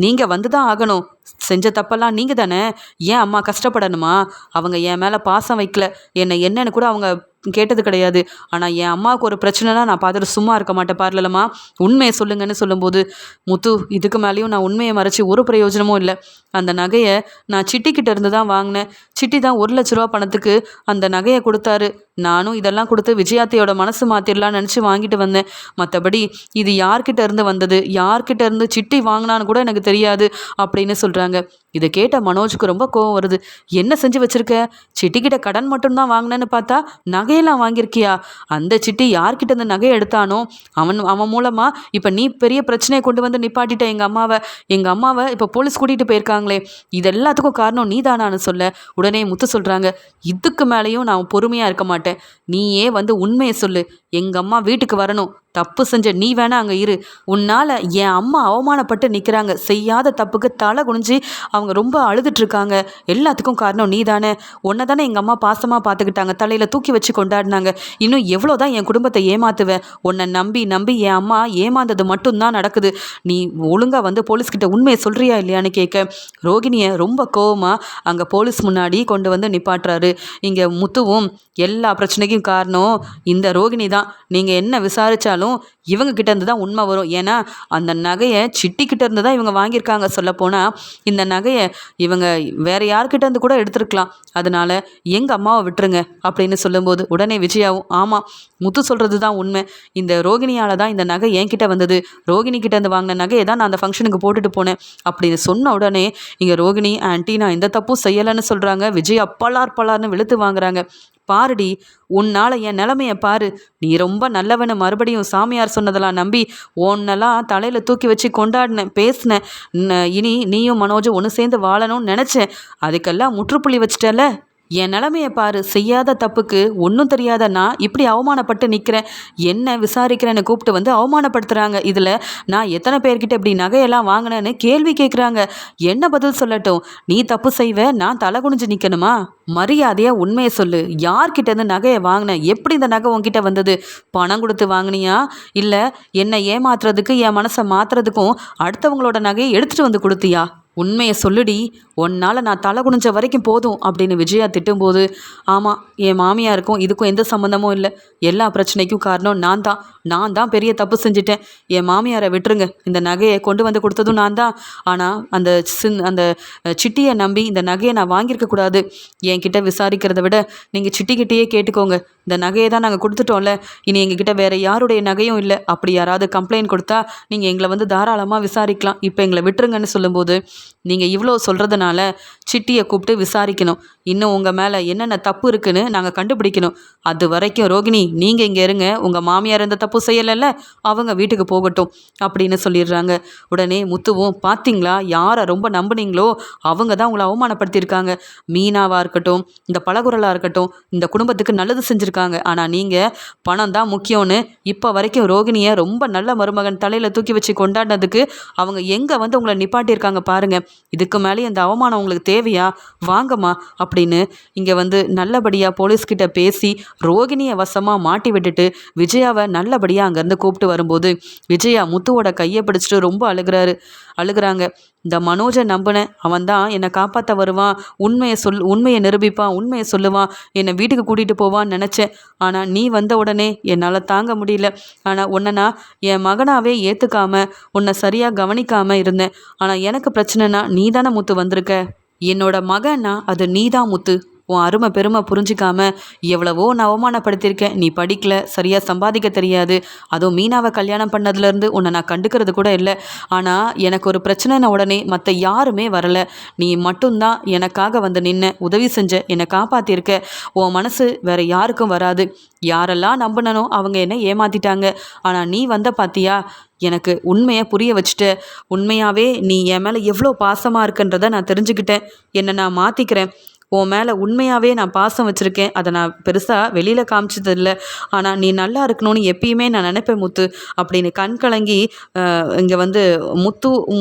நீங்கள் வந்து தான் ஆகணும். செஞ்ச தப்பெல்லாம் நீங்கள் தானே. ஏன் அம்மா கஷ்டப்படணுமா? அவங்க என் மேலே பாசம் வைக்கல, என்னை என்னன்னு கூட அவங்க கேட்டது கிடையாது. ஆனால் என் அம்மாவுக்கு ஒரு பிரச்சனைனா நான் பார்த்துட்டு சும்மா இருக்க மாட்டேன் பார்லலம்மா, உண்மையை சொல்லுங்கன்னு சொல்லும்போது முத்து இதுக்கு மேலேயும் நான் உண்மையை மறைச்சி ஒரு பிரயோஜனமும் இல்லை. அந்த நகையை நான் சிட்டிக்கிட்ட இருந்து தான் வாங்கினேன். சிட்டி தான் 1 லட்ச ரூபா பணத்துக்கு அந்த நகையை கொடுத்தாரு. நானும் இதெல்லாம் கொடுத்து விஜயாத்தையோட மனசு மாற்றிடலான்னு நினச்சி வாங்கிட்டு வந்தேன். மற்றபடி இது யார்கிட்ட இருந்து வந்தது, யார்கிட்ட இருந்து சிட்டி வாங்கினான்னு கூட எனக்கு தெரியாது அப்படின்னு சொல்கிறாங்க. இதை கேட்ட மனோஜுக்கு ரொம்ப கோவம் வருது. என்ன செஞ்சு வச்சிருக்க? சிட்டிக்கிட்ட கடன் மட்டும்தான் வாங்கினேன்னு பார்த்தா நகையெல்லாம் வாங்கியிருக்கியா? அந்த சிட்டி யார்கிட்ட இந்த நகையை எடுத்தானோ அவன் மூலமாக இப்போ நீ பெரிய பிரச்சனையை கொண்டு வந்து நிப்பாட்டிட்ட எங்கள் அம்மாவை இப்போ போலீஸ் கூட்டிகிட்டு போயிருக்காங்களே, இது எல்லாத்துக்கும் காரணம் நீ தானான்னு சொல்ல உடனே முத்து சொல்கிறாங்க, இதுக்கு மேலேயும் நான் பொறுமையாக இருக்க மாட்டேன். நீயே வந்து உண்மையை சொல்லு. எங்கள் அம்மா வீட்டுக்கு வரணும். தப்பு செஞ்ச நீ வேணா அங்கே இரு. உன்னால் என் அம்மா அவமானப்பட்டு நிற்கிறாங்க. செய்யாத தப்புக்கு தலை குனிஞ்சு அவங்க ரொம்ப அழுதுட்ருக்காங்க. எல்லாத்துக்கும் காரணம் நீ தானே. உன்னை தானே எங்கள் அம்மா பாசமாக பார்த்துக்கிட்டாங்க, தலையில் தூக்கி வச்சு கொண்டாடினாங்க. இன்னும் எவ்வளோ தான் என் குடும்பத்தை ஏமாத்துவேன்? உன்னை நம்பி என் அம்மா ஏமாந்தது மட்டும்தான் நடக்குது. நீ ஒழுங்காக வந்து போலீஸ்கிட்ட உண்மையை சொல்கிறியா இல்லையான்னு கேட்க ரோகிணியை ரொம்ப கோவமாக அங்கே போலீஸ் முன்னாடி கொண்டு வந்து நிப்பாட்டுறாரு. இங்கே முத்துவும் எல்லா பிரச்சனைக்கும் காரணம் இந்த ரோகிணி தான். நீங்கள் என்ன விசாரித்தாலும் இவங்க கிட்ட இருந்து தான் உண்மை வரும். ஏன்னா அந்த நகையை சிட்டிக்கிட்ட இருந்து தான் இவங்க வாங்கியிருக்காங்க. சொல்லப்போனால் இந்த நகையை இவங்க வேற யார்கிட்ட இருந்து கூட எடுத்துருக்கலாம். அதனால எங்கள் அம்மாவை விட்டுருங்க அப்படின்னு சொல்லும்போது உடனே விஜயாவும் ஆமாம், முத்து சொல்கிறது தான் உண்மை. இந்த ரோகிணியால் தான் இந்த நகை என்கிட்ட வந்தது. ரோகிணி கிட்ட இருந்து வாங்கின நகையை தான் நான் அந்த ஃபங்க்ஷனுக்கு போட்டுட்டு போனேன் அப்படின்னு சொன்ன உடனே இங்கே ரோகிணி ஆன்ட்டி நான் எந்த தப்பும் செய்யலைன்னு சொல்கிறாங்க. விஜய் பலார்னு வெளுத்து வாங்குறாங்க. பாருடி, உன்னால் என் நிலைமையை பாரு. நீ ரொம்ப நல்லவனு மறுபடியும் சாமியார் சொன்னதெல்லாம் நம்பி உன்னெல்லாம் தலையில் தூக்கி வச்சு கொண்டாடினேன், பேசினேன். இனி நீயும் மனோஜும் ஒன்று சேர்ந்து வாழணும்னு நினச்சேன். அதுக்கெல்லாம் முற்றுப்புள்ளி வச்சிட்டல. என் நிலைமைய பாரு, செய்யாத தப்புக்கு ஒன்றும் தெரியாத நான் இப்படி அவமானப்பட்டு நிற்கிறேன். என்ன விசாரிக்கிறேன்னு கூப்பிட்டு வந்து அவமானப்படுத்துகிறாங்க. இதில் நான் எத்தனை பேர்கிட்ட இப்படி நகையெல்லாம் வாங்கினேன்னு கேள்வி கேட்குறாங்க. என்ன பதில் சொல்லட்டும்? நீ தப்பு செய்வ, நான் தலை குனிஞ்சு நிற்கணுமா? மரியாதையாக உண்மையை சொல்லு. யார்கிட்டேருந்து நகையை வாங்கின? எப்படி இந்த நகை உன்கிட்ட வந்தது? பணம் கொடுத்து வாங்கினியா? இல்லை என்னை ஏமாத்துறதுக்கு, என் மனசை மாற்றுறதுக்கும் அடுத்தவங்களோட நகையை எடுத்துகிட்டு வந்து கொடுத்தியா? உண்மையை சொல்லுடி. உன்னால் நான் தலை குனிஞ்ச வரைக்கும் போதும் அப்படின்னு விஜயா திட்டும்போது, ஆமாம், என் மாமியாருக்கும் இதுக்கும் எந்த சம்மந்தமும் இல்லை. எல்லா பிரச்சனைக்கும் காரணம் நான் தான் பெரிய தப்பு செஞ்சுட்டேன். என் மாமியாரை விட்டுருங்க. இந்த நகையை கொண்டு வந்து கொடுத்ததும் நான் தான். ஆனால் அந்த சிட்டியை நம்பி இந்த நகையை நான் வாங்கியிருக்க கூடாது. என்கிட்ட விசாரிக்கிறத விட நீங்கள் சிட்டிக்கிட்டேயே கேட்டுக்கோங்க. இந்த நகையை தான் நாங்கள் கொடுத்துட்டோம்ல, இனி எங்ககிட்ட வேறு யாருடைய நகையும் இல்லை. அப்படி யாராவது கம்ப்ளைண்ட் கொடுத்தா நீங்கள் எங்களை வந்து தாராளமாக விசாரிக்கலாம். இப்போ எங்களை விட்டுருங்கன்னு சொல்லும்போது, நீங்கள் இவ்வளோ சொல்கிறதுனால சிட்டியை கூப்பிட்டு விசாரிக்கணும். இன்னும் உங்கள் மேலே என்னென்ன தப்பு இருக்குன்னு நாங்கள் கண்டுபிடிக்கணும். அது வரைக்கும் ரோகிணி, நீங்கள் இங்கே இருங்க. உங்கள் மாமியார் எந்த தப்பு செய்யலைல்ல, அவங்க வீட்டுக்கு போகட்டும் அப்படின்னு சொல்லிடுறாங்க. உடனே முத்துவும், பார்த்தீங்களா, யாரை ரொம்ப நம்புனீங்களோ அவங்க தான் உங்களை அவமானப்படுத்தியிருக்காங்க. மீனாவாக இருக்கட்டும், இந்த பழகுரலாக இருக்கட்டும், இந்த குடும்பத்துக்கு நல்லது செஞ்சுருக்காங்க. ஆனால் நீங்கள் பணம் தான் முக்கியம்னு இப்போ வரைக்கும் ரோகிணியை ரொம்ப நல்ல மருமகன் தலையில் தூக்கி வச்சு கொண்டாடினதுக்கு அவங்க எங்கே வந்து உங்களை நிப்பாட்டியிருக்காங்க பாருங்கள். இதுக்கு மேலே இந்த அவமானம் உங்களுக்கு தேவையா? வாங்கம்மா அப்படின்னு இங்கே வந்து நல்லபடியாக போலீஸ்கிட்ட பேசி ரோகிணியை வசமாக மாட்டி விட்டுட்டு விஜயாவை நல்லபடியாக அங்கேருந்து கூப்பிட்டு வரும்போது விஜயா முத்துவோட கையை பிடிச்சிட்டு ரொம்ப அழுகிறாங்க. இந்த மனோஜை நம்பினேன், அவன் தான் என்னை காப்பாற்ற வருவான், உண்மையை நிரூபிப்பான், உண்மையை சொல்லுவான், என்னை வீட்டுக்கு கூட்டிகிட்டு போவான்னு நினச்சேன். ஆனால் நீ வந்த உடனே என்னால் தாங்க முடியல. ஆனால் உன்னை நான் என் மகனாகவே ஏற்றுக்காம, உன்னை சரியாக கவனிக்காமல் இருந்தேன். ஆனால் எனக்கு பிரச்சனைனா நீ தானே முத்து வந்திருக்க. என்னோட மகன்னா அது நீ தான் முத்து. உன் அருமை பெருமை புரிஞ்சிக்காம எவ்வளவோ நான் அவமானப்படுத்தியிருக்கேன். நீ படிக்கல, சரியாக சம்பாதிக்க தெரியாது. அதுவும் மீனாவை கல்யாணம் பண்ணதுலேருந்து உன்னை நான் கண்டுக்கிறது கூட இல்லை. ஆனால் எனக்கு ஒரு பிரச்சனைன உடனே மற்ற யாருமே வரலை. நீ மட்டும்தான் எனக்காக வந்து நின்ன, உதவி செஞ்ச, என்னை காப்பாற்றிருக்க. உன் மனசு வேறு யாருக்கும் வராது. யாரெல்லாம் நம்பினனோ அவங்க என்னை ஏமாற்றிட்டாங்க. ஆனால் நீ வந்த பார்த்தியா, எனக்கு உண்மையை புரிய வச்சுட்ட. உண்மையாகவே நீ என் மேலே எவ்வளோ பாசமாக இருக்குன்றதை நான் தெரிஞ்சுக்கிட்டேன். என்னை நான் மாற்றிக்கிறேன். உன் மேலே உண்மையாகவே நான் பாசம் வச்சுருக்கேன். அதை நான் பெருசாக வெளியில் காமிச்சதில்லை. ஆனால் நீ நல்லா இருக்கணும்னு எப்பயுமே நான் நினைப்பேன் முத்து அப்படின்னு கண் கலங்கி இங்கே வந்து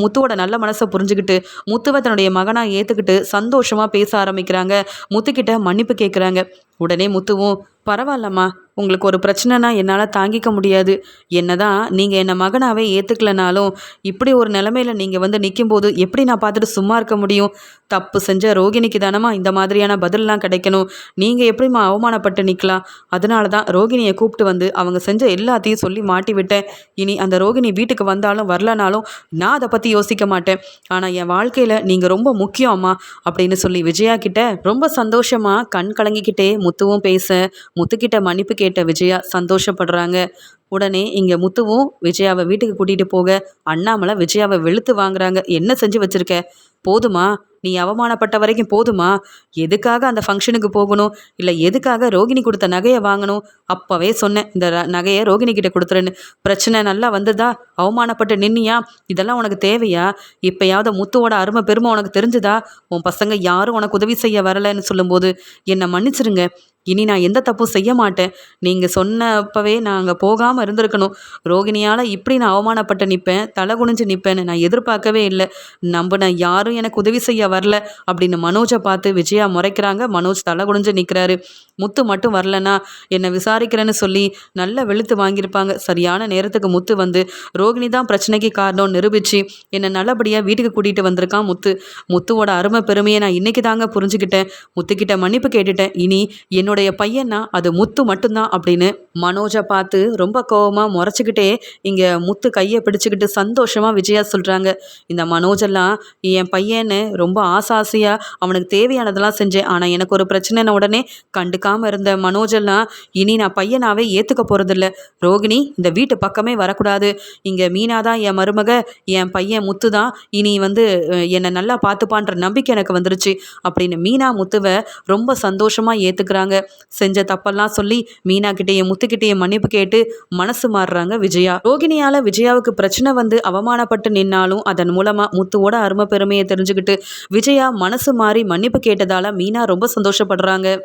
முத்துவோட நல்ல மனசை புரிஞ்சுக்கிட்டு முத்துவை தன்னுடைய மகனாக ஏற்றுக்கிட்டு சந்தோஷமாக பேச ஆரம்பிக்கிறாங்க. முத்துக்கிட்ட மன்னிப்பு கேட்குறாங்க. உடனே முத்துவும், பரவாயில்லம்மா, உங்களுக்கு ஒரு பிரச்சனைனா என்னால் தாங்கிக்க முடியாது. என்னதான் நீங்கள் என்னை மகனாகவே ஏற்றுக்கலனாலும் இப்படி ஒரு நிலமையில் நீங்கள் வந்து நிற்கும்போது எப்படி நான் பார்த்துட்டு சும்மா இருக்க முடியும்? தப்பு செஞ்ச ரோகிணிக்கு தானம்மா இந்த மாதிரியான பதிலெலாம் கிடைக்கணும். நீங்கள் எப்படிம்மா அவமானப்பட்டு நிற்கலாம்? அதனால தான் ரோகிணியை கூப்பிட்டு வந்து அவங்க செஞ்ச எல்லாத்தையும் சொல்லி மாட்டி விட்டேன். இனி அந்த ரோகிணி வீட்டுக்கு வந்தாலும் வரலனாலும் நான் அதை பற்றி யோசிக்க மாட்டேன். ஆனால் என் வாழ்க்கையில் நீங்கள் ரொம்ப முக்கியம் அம்மா அப்படின்னு சொல்லி விஜயா கிட்ட ரொம்ப சந்தோஷமாக கண் கலங்கிக்கிட்டே முத்துவும் பேச முத்துக்கிட்ட மன்னிப்பு கேட்ட விஜயா சந்தோஷப்படுறாங்க. உடனே இங்கே முத்துவும் விஜயாவை வீட்டுக்கு கூட்டிகிட்டு போக அண்ணாமலை விஜயாவை வெளுத்து வாங்குறாங்க. என்ன செஞ்சு வச்சுருக்க? போதுமா? நீ அவமானப்பட்ட வரைக்கும் போதுமா? எதுக்காக அந்த ஃபங்க்ஷனுக்கு போகணும்? இல்லை எதுக்காக ரோகிணி கொடுத்த நகையை வாங்கணும்? அப்போவே சொன்னேன், இந்த நகையை ரோகிணி கிட்ட கொடுத்துருன்னு. பிரச்சனை நல்லா வந்ததா? அவமானப்பட்டு நின்னியா? இதெல்லாம் உனக்கு தேவையா? இப்போயாவது முத்துவோட அருமை பெருமை உனக்கு தெரிஞ்சுதா? உன் பசங்க யாரும் உனக்கு உதவி செய்ய வரலைன்னு சொல்லும்போது என்னை மன்னிச்சிருங்க. இனி நான் எந்த தப்பும் செய்ய மாட்டேன். நீங்கள் சொன்னப்பவே நான் அங்கே போகாமல் இருந்திருக்கணும். ரோகிணியால் இப்படி நான் அவமானப்பட்டு நிற்பேன், தலை குனிஞ்சு நிற்பேன்னு நான் எதிர்பார்க்கவே இல்லை. நம்பின யாரும் எனக்கு உதவி செய்ய வரல அப்படின்னு மனோஜை பார்த்து விஜயா முறைக்கிறாங்க. மனோஜ் தலை குனிஞ்சு நிற்கிறாரு. முத்து மட்டும் வரலன்னா என்னை விசாரிக்கிறேன்னு சொல்லி நல்லா வெளுத்து வாங்கியிருப்பாங்க. சரியான நேரத்துக்கு முத்து வந்து ரோகிணி தான் பிரச்சனைக்கு காரணம் நிரூபித்து என்னை நல்லபடியாக வீட்டுக்கு கூட்டிகிட்டு வந்திருக்கான் முத்துவோட அருமை பெருமையை நான் இன்றைக்கி தாங்க புரிஞ்சுக்கிட்டேன். முத்துக்கிட்ட மன்னிப்பு கேட்டுட்டேன். இனி என்னோடைய பையனா அது முத்து மட்டும்தான் அப்படின்னு மனோஜை பார்த்து ரொம்ப கோவமாக முறைச்சிக்கிட்டே இங்கே முத்து கையை பிடிச்சிக்கிட்டு சந்தோஷமாக விஜயா சொல்கிறாங்க. இந்த மனோஜெல்லாம் என் பையன்னு ரொம்ப ஆசாசியாக அவனுக்கு தேவையானதெல்லாம் செஞ்சேன். ஆனால் எனக்கு ஒரு பிரச்சனைன உடனே கண்டுக்காமல் இருந்த மனோஜெல்லாம் இனி நான் பையனாகவே ஏற்றுக்க போகிறதில்ல. ரோகிணி இந்த வீட்டு பக்கமே வரக்கூடாது. இங்கே மீனா தான் என் மருமக, என் பையன் முத்து தான் இனி வந்து என்னை நல்லா பார்த்துப்பான்ற நம்பிக்கை எனக்கு வந்துருச்சு அப்படின்னு மீனா முத்துவை ரொம்ப சந்தோஷமாக ஏற்றுக்கிறாங்க. செஞ்ச தப்பெல்லாம் சொல்லி மீனா கிட்டேயும் முத்துக்கிட்டேயும் மன்னிப்பு கேட்டு மனசு மாறுறாங்க விஜயா. ரோகிணியால விஜயாவுக்கு பிரச்சனை வந்து அவமானப்பட்டு நின்னாலும் அதன் மூலமா முத்துவோட அருமை பெருமையை தெரிஞ்சுக்கிட்டு விஜயா மனசு மாறி மன்னிப்பு கேட்டதால மீனா ரொம்ப சந்தோஷப்படுறாங்க.